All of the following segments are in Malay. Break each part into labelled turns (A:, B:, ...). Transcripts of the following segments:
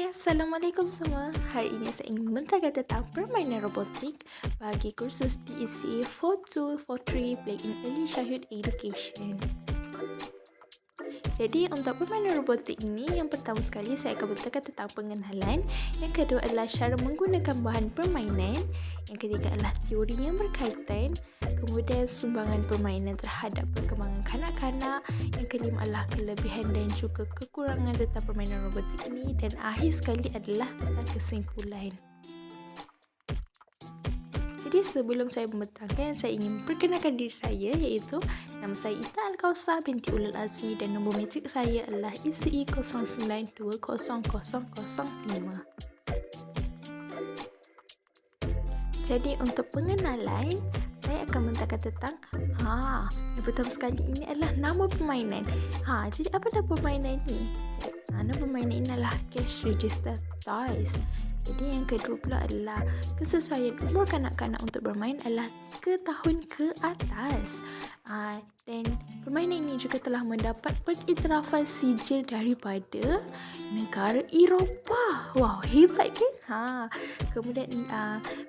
A: Assalamualaikum semua. Hari ini saya ingin membentangkan tentang permainan robotik bagi kursus DEC 4243 Play in Early Childhood Education. Jadi untuk permainan robotik ini, yang pertama sekali saya akan bentangkan tentang pengenalan. Yang kedua adalah cara menggunakan bahan permainan. Yang ketiga adalah teori yang berkaitan. Kemudian sumbangan permainan terhadap perkembangan kanak-kanak. Yang kelima adalah kelebihan dan juga kekurangan tentang permainan robotik ini. Dan akhir sekali adalah tentang kesimpulan. Jadi sebelum saya membentangkan, saya ingin perkenalkan diri saya, iaitu nama saya Ita Al-Kausar binti Ulul Azmi dan nombor metrik saya adalah ECE 09200005. Jadi untuk pengenalan, saya akan membentangkan tentang yang pertama sekali ini adalah nama permainan. Jadi apa nama permainan ini? Nama permainan ini adalah Cash Register Toys. Jadi yang kedua pula adalah kesesuaian umur kanak-kanak untuk bermain adalah 3 tahun ke atas. Dan permainan ini juga telah mendapat pengiktirafan sijil daripada negara Eropah. Wow, hebat kan? Kemudian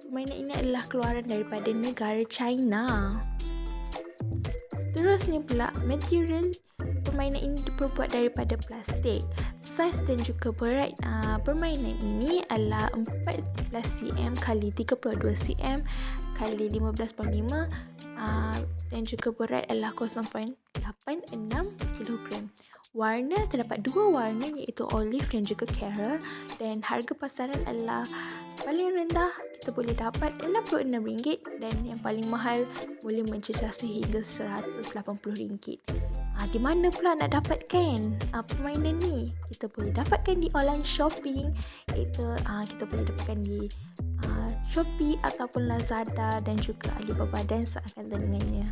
A: permainan ini adalah keluaran daripada negara China. Seterusnya pula, material permainan ini diperbuat daripada plastik. Saiz dan juga berat permainan ini adalah 14 cm kali 32 cm kali 15.5 dan juga berat adalah 0.86 kg. Warna terdapat dua warna, iaitu olive dan juga coral, dan harga pasaran adalah paling rendah kita boleh dapat RM66 dan yang paling mahal boleh mencecah sehingga RM180. Di mana pula nak dapatkan permainan ni? Kita boleh dapatkan di online shopping, iaitu kita boleh dapatkan di Shopee ataupun Lazada dan juga Alibaba dan seakan dengannya.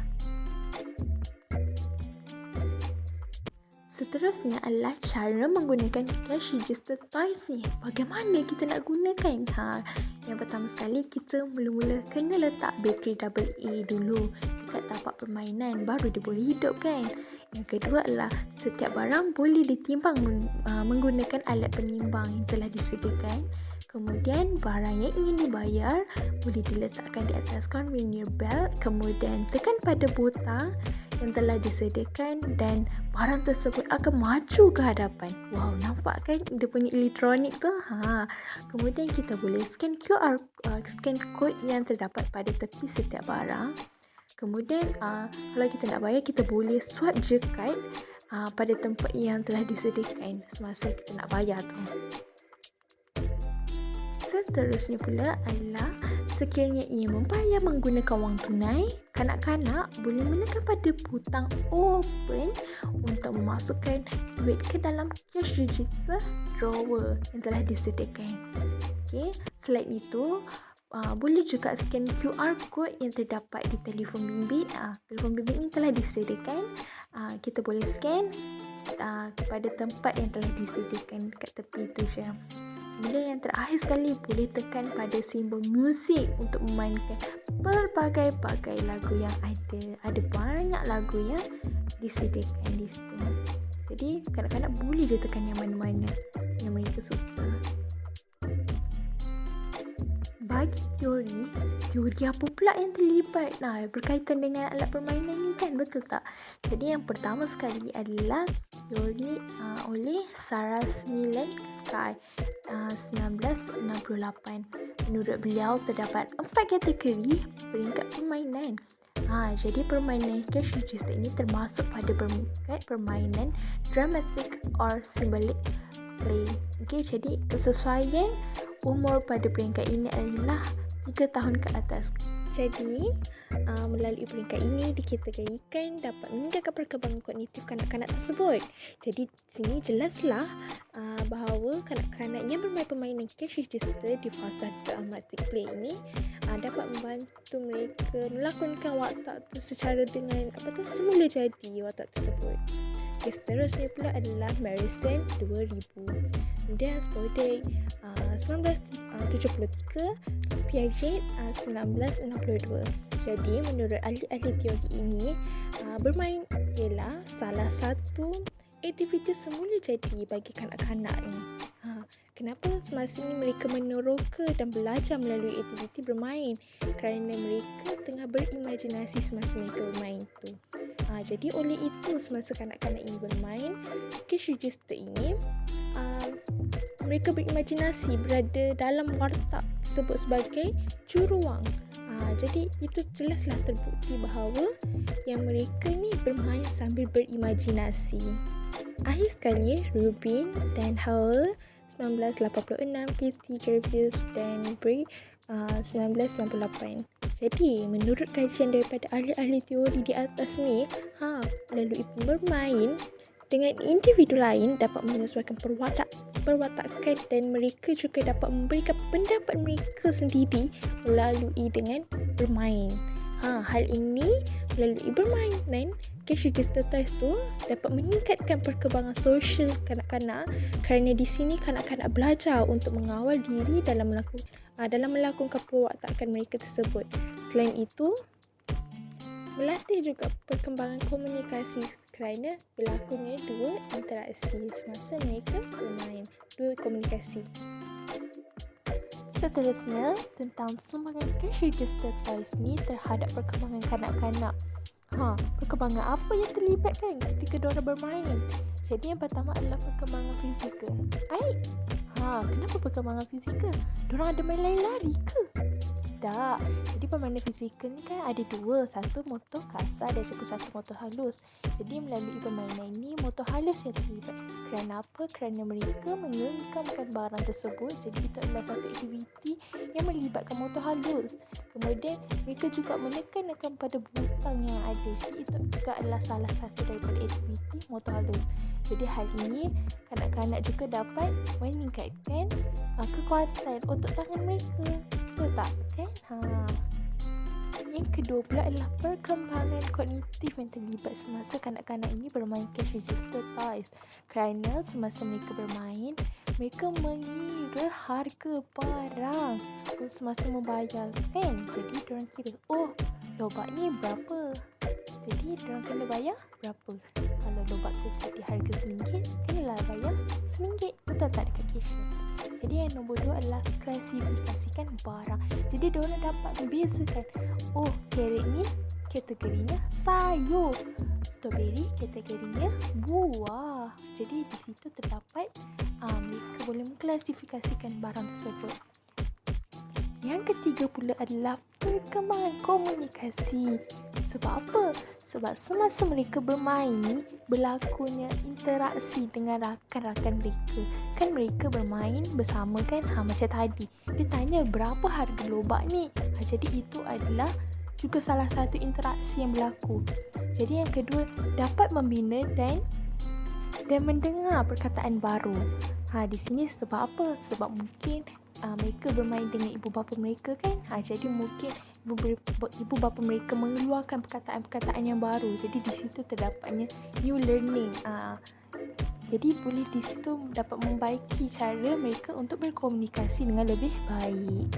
A: Seterusnya adalah cara menggunakan Cash Register Toys ni. Bagaimana kita nak gunakan? Yang pertama sekali, kita mula-mula kena letak bateri AA dulu dekat tapak permainan, baru dia boleh hidup kan. Yang kedua adalah setiap barang boleh ditimbang menggunakan alat penimbang yang telah disediakan. Kemudian barang yang ingin dibayar boleh diletakkan di atas conveyor belt, kemudian tekan pada butang yang telah disediakan dan barang tersebut akan maju ke hadapan. Wow, nampak kan dia punya elektronik tu? Kemudian kita boleh scan scan kod yang terdapat pada tepi setiap barang. Kemudian kalau kita nak bayar, kita boleh swipe je kad pada tempat yang telah disediakan semasa kita nak bayar tu. Seterusnya pula adalah sekiranya ia membayar menggunakan wang tunai, kanak-kanak boleh menekan pada butang open untuk memasukkan duit ke dalam cash register drawer yang telah disediakan. Selain itu, boleh juga scan QR code yang terdapat di telefon bimbit. Telefon bimbit ini telah disediakan. Kita boleh scan pada tempat yang telah disediakan kat tepi tu je. Kemudian yang terakhir sekali, boleh tekan pada simbol muzik untuk memainkan pelbagai-bagai lagu yang ada. Ada banyak lagu yang disediakan di situ. Jadi kanak-kanak boleh je tekan yang mana-mana yang mereka suka. Bagi teori apa pula yang terlibat berkaitan dengan alat permainan ni kan, betul tak? Jadi yang pertama sekali adalah teori oleh Sarah Smilenski 1968. Menurut beliau terdapat 4 kategori peringkat permainan. Jadi permainan cash register ini termasuk pada peringkat permainan dramatic or symbolic play. Jadi kesesuaian umur pada peringkat ini adalah 3 tahun ke atas. Jadi melalui peringkat ini dikategorikan dapat meningkatkan perkembangan kognitif kanak-kanak tersebut. Jadi sini jelaslah bahawa kanak-kanak yang bermain permainan cash register di fasa dramatic play ini dapat membantu mereka melakonkan watak tu secara dengan semula jadi watak tersebut. Seterusnya pula adalah Marison 2000. Kemudian Spodek 1973, Piaget 1962. Jadi menurut ahli-ahli teori ini, bermain ialah salah satu aktiviti semula jadi bagi kanak-kanak ni. kenapa semasa ini mereka meneroka dan belajar melalui aktiviti bermain? Kerana mereka tengah berimajinasi semasa mereka bermain tu. Jadi oleh itu semasa kanak-kanak ini bermain, cash register ini mereka berimajinasi berada dalam watak disebut sebagai juruwang. Jadi itu jelaslah terbukti bahawa yang mereka ni bermain sambil berimajinasi. Akhir sekali, Rubin dan Howell 1986, Christy Gervais dan Bray 1998. Jadi, menurut kajian daripada ahli-ahli teori di atas ni, melalui bermain dengan individu lain dapat menyesuaikan perwatakan dan mereka juga dapat memberikan pendapat mereka sendiri melalui dengan bermain. Hal ini melalui bermain dan cash register toys tu dapat meningkatkan perkembangan sosial kanak-kanak kerana di sini kanak-kanak belajar untuk mengawal diri dalam melakukan perwatakan mereka tersebut. Selain itu, melatih juga perkembangan komunikasi kerana berlakunya dua interaksi semasa mereka bermain, dua komunikasi. Seterusnya, tentang sumbangan cash register toys ni terhadap perkembangan kanak-kanak. Perkembangan apa yang terlibatkan ketika diorang bermain? Jadi yang pertama adalah perkembangan fizikal. Kenapa perkembangan fizikal? Diorang ada main lari-lari ke? Tak. Jadi permainan fizikal ni kan ada dua. Satu motor kasar dan juga satu motor halus. Jadi melalui permainan ini, motor halus yang terlibat. Kerana apa? Kerana mereka mengengkamkan barang tersebut. Jadi itu adalah satu aktiviti yang melibatkan motor halus. Kemudian mereka juga menekan pada butang yang ada. Jadi itu juga adalah salah satu daripada aktiviti motor halus. Jadi hal ini kanak-kanak juga dapat meningkatkan kekuatan otot tangan mereka. Betul tak? Kan? Yang kedua pula adalah perkembangan kognitif yang terlibat semasa kanak-kanak ini bermain cash register toys. Kerana semasa mereka bermain, mereka mengira harga barang semasa membayar, kan? Jadi diorang kira, lobak ni berapa? Jadi diorang kena bayar berapa? Kalau lobak tu jadi harga RM1, kenalah bayar RM1. Betul tak dekat cashier? Jadi yang nombor 2 adalah klasifikasikan barang. Jadi diorang dapat membezakan, carrot ni kategorinya sayur, strawberry kategorinya buah. Jadi di situ terdapat mereka boleh mengklasifikasikan barang tersebut. Yang ketiga pula adalah perkembangan komunikasi. Sebab apa? Sebab semasa mereka bermain ni berlakunya interaksi dengan rakan-rakan mereka. Kan mereka bermain bersama kan, macam tadi. Dia tanya berapa harga lobak ni. Jadi itu adalah juga salah satu interaksi yang berlaku. Jadi yang kedua, dapat membina dan mendengar perkataan baru. Di sini sebab apa? Sebab mungkin mereka bermain dengan ibu bapa mereka kan. Jadi mungkin ibu bapa mereka mengeluarkan perkataan-perkataan yang baru. Jadi di situ terdapatnya new learning. Jadi boleh di situ dapat membaiki cara mereka untuk berkomunikasi dengan lebih baik.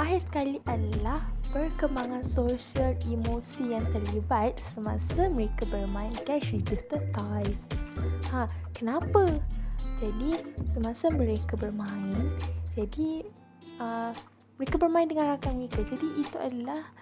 A: Akhir sekali adalah perkembangan sosial emosi yang terlibat semasa mereka bermain cash register toys. Kenapa? Jadi semasa mereka bermain, mereka bermain dengan rakan mereka. Jadi itu adalah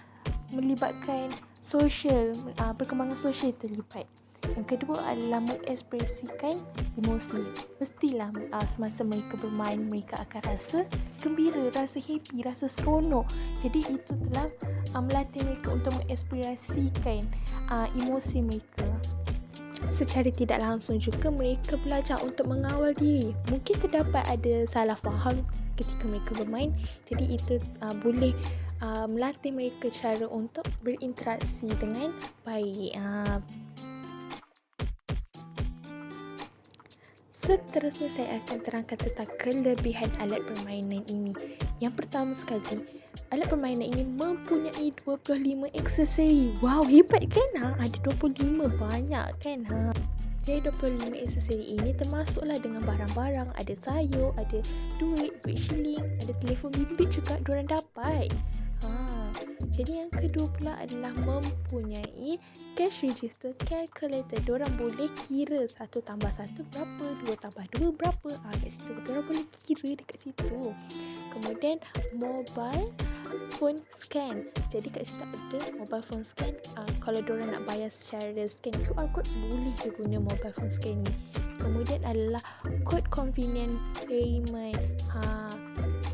A: melibatkan sosial, perkembangan sosial terlibat. Yang kedua adalah mengekspresikan emosi. Mestilah semasa mereka bermain, mereka akan rasa gembira, rasa happy, rasa seronok. Jadi itu telah melatih mereka untuk mengekspresikan emosi mereka. Secara tidak langsung juga mereka belajar untuk mengawal diri. Mungkin terdapat ada salah faham ketika mereka bermain. Jadi itu boleh melatih mereka cara untuk berinteraksi dengan baik. Seterusnya saya akan terangkan tentang kelebihan alat permainan ini. Yang pertama sekali, alat permainan ini mempunyai 25 aksesori. Wow, hebat kan? Ada 25, banyak kan? Jadi 25 aksesori ini termasuklah dengan barang-barang. Ada sayur, ada duit shilling, ada telefon bimbit juga diorang dapat. Jadi yang kedua pula adalah mempunyai cash register calculator. Diorang boleh kira 1 tambah 1 berapa, 2 tambah 2 berapa. Kat situ diorang boleh kira dekat situ. Kemudian mobile phone scan. Jadi kat situ ada mobile phone scan. Kalau diorang nak bayar secara scan QR code, boleh je guna mobile phone scan ni. Kemudian adalah code convenient payment.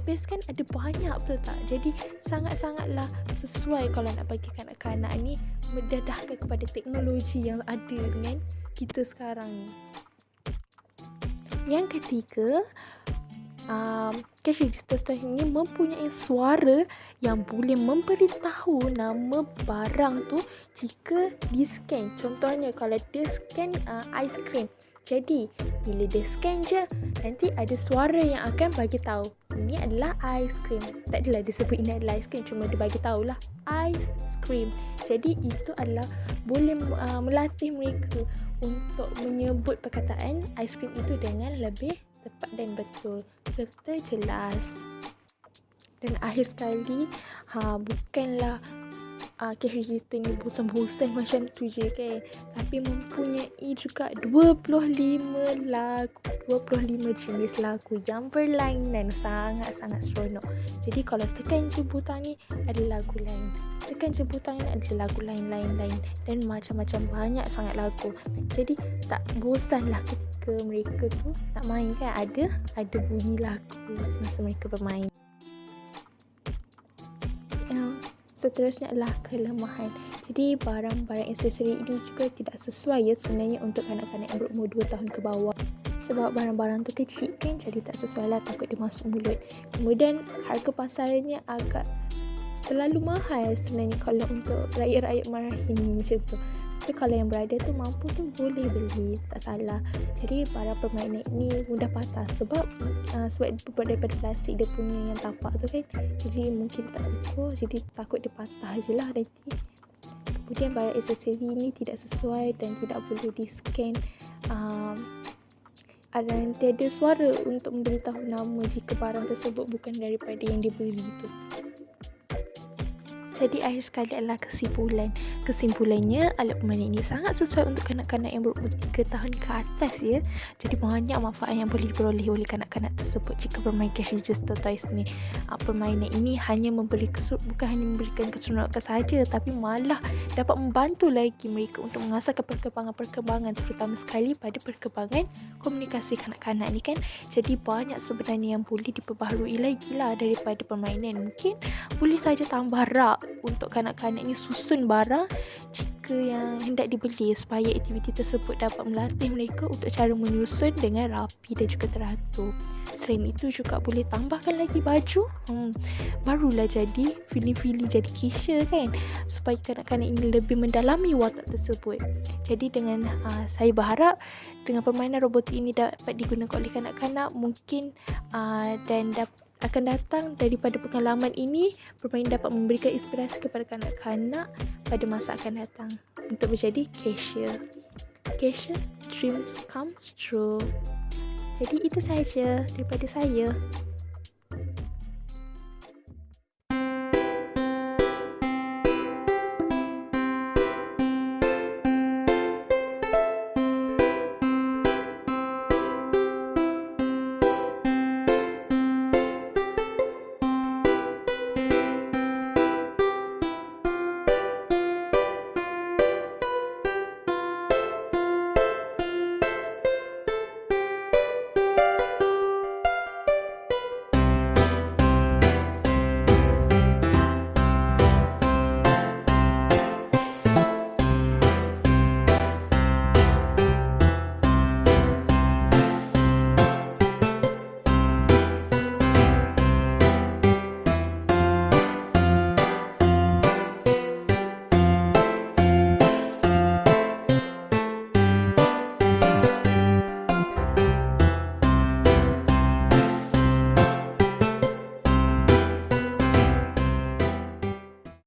A: Base kan ada banyak, betul tak? Jadi sangat-sangatlah sesuai kalau nak bagi kanak-kanak ni mendedahkan kepada teknologi yang ada dengan kita sekarang ni. Yang ketiga, cash register ini mempunyai suara yang boleh memberitahu nama barang tu jika di scan. Contohnya kalau dia scan ice cream, jadi bila dia scan je, nanti ada suara yang akan bagi tahu ini adalah ice cream. Tak adalah dia sebut ini adalah ice cream, cuma dia bagi tahulah ice cream. Jadi itu adalah boleh melatih mereka untuk menyebut perkataan ice cream itu dengan lebih tepat dan betul serta jelas. Dan akhir sekali, bukanlah cash register ni bosan-bosan macam tu je kan, tapi mempunyai juga 25 jenis lagu yang berlainan, sangat-sangat seronok. Jadi kalau tekan jemputan ni ada lagu lain, tekan jemputan ni ada lagu lain dan macam-macam banyak sangat lagu. Jadi tak bosanlah ketika mereka tu nak main kan, ada bunyi lagu semasa mereka bermain. Seterusnya adalah kelemahan. Jadi barang-barang aksesori ini juga tidak sesuai sebenarnya untuk kanak-kanak yang berumur 2 tahun ke bawah. Sebab barang-barang tu kecil kan, jadi tak sesuai lah, takut dia masuk mulut. Kemudian harga pasarannya agak terlalu mahal sebenarnya kalau untuk rakyat-rakyat marahin macam tu. Tapi kalau yang berada tu mampu tu boleh beli, tak salah. Jadi barang permainan ini mudah patah sebab dia terbuat daripada plastik, dia punya yang tapak tu kan, jadi mungkin tak kukuh, jadi takut dia patah je lah nanti. Kemudian barang aksesori ini tidak sesuai dan tidak boleh di scan. Tiada suara untuk memberitahu nama jika barang tersebut bukan daripada yang dibeli tu. Jadi akhir sekali adalah kesimpulannya, alat permainan ini sangat sesuai untuk kanak-kanak yang berumur 3 tahun ke atas ya. Jadi banyak manfaat yang boleh diperoleh oleh kanak-kanak tersebut jika bermain cash register toys ni. Permainan ini bukan hanya memberikan keseronokan sahaja, tapi malah dapat membantu lagi mereka untuk mengasahkan perkembangan terutama sekali pada perkembangan komunikasi kanak-kanak ni kan. Jadi banyak sebenarnya yang boleh diperbaharui lagi lah daripada permainan. Mungkin boleh saja tambah rak untuk kanak-kanak ni susun barang jika yang hendak dibeli, supaya aktiviti tersebut dapat melatih mereka untuk cara menyusun dengan rapi dan juga teratur. Selain itu juga boleh tambahkan lagi baju, barulah jadi feeling jadi Kesha kan, supaya kanak-kanak ini lebih mendalami watak tersebut. Jadi dengan saya berharap dengan permainan robotik ini dapat digunakan oleh kanak-kanak mungkin dan akan datang daripada pengalaman ini, permainan dapat memberikan inspirasi kepada kanak-kanak pada masa akan datang untuk menjadi Kesha. Kesha, dreams come true. Jadi itu sahaja daripada saya.